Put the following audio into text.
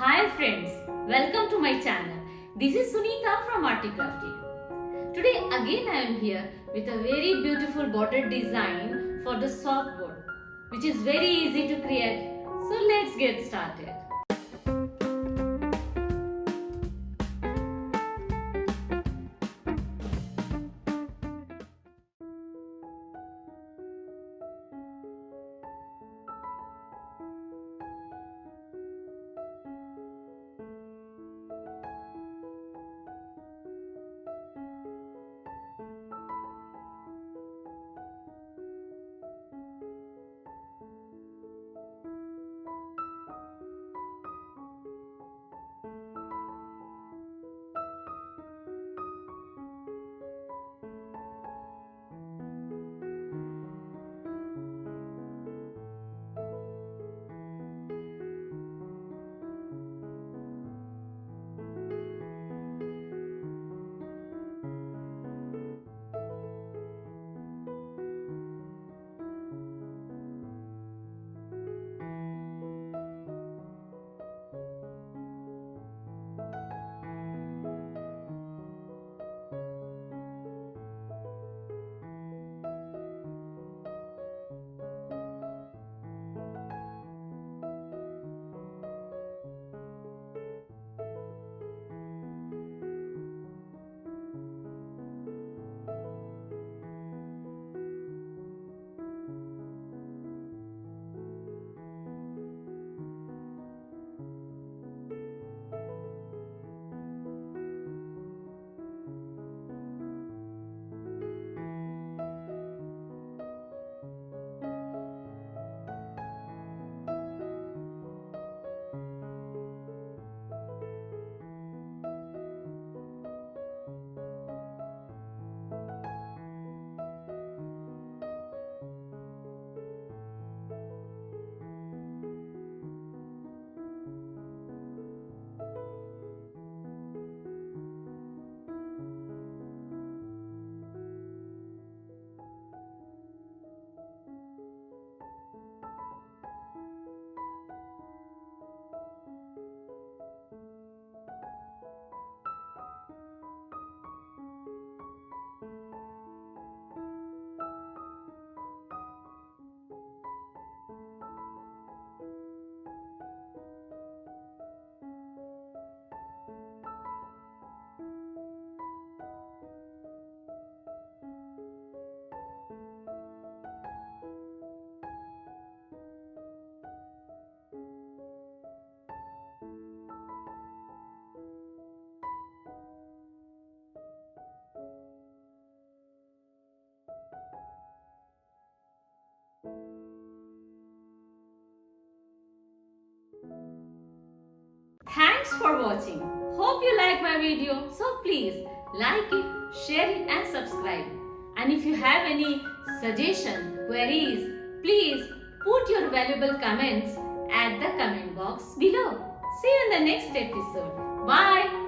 Hi friends, welcome to my channel. This is Sunita from ARTY KRAFTY. Today again I am here with a very beautiful border design for the soft board, which is very easy to create. So let's get started. Thanks for watching. Hope you like my video. So please like it, share it and subscribe. And if you have any suggestion, queries, please put your valuable comments at the comment box below. See you in the next episode. Bye.